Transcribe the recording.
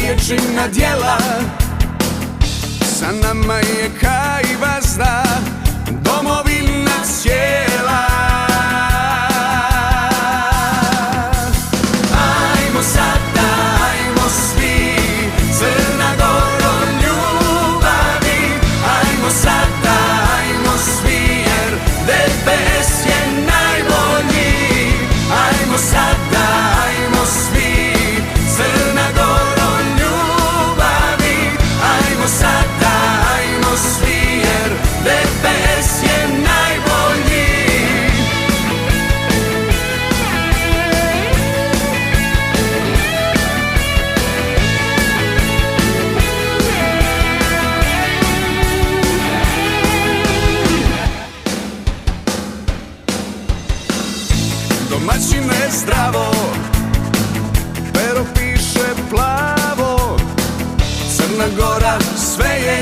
riječina djela. Sa nama je kaj vazda, domovina cijela. Ajmo sada, ajmo svi, Crna Goro ljubavi. Ajmo sada, ajmo svi, jer DPS je najbolji. Ajmo sada, ajmo svi, Crna Goro ljubavi. Ajmo sada, ajmo svi, jer DPS je najbolji. Domaćine zdravo, pero piše plavo. Crna Gora sve je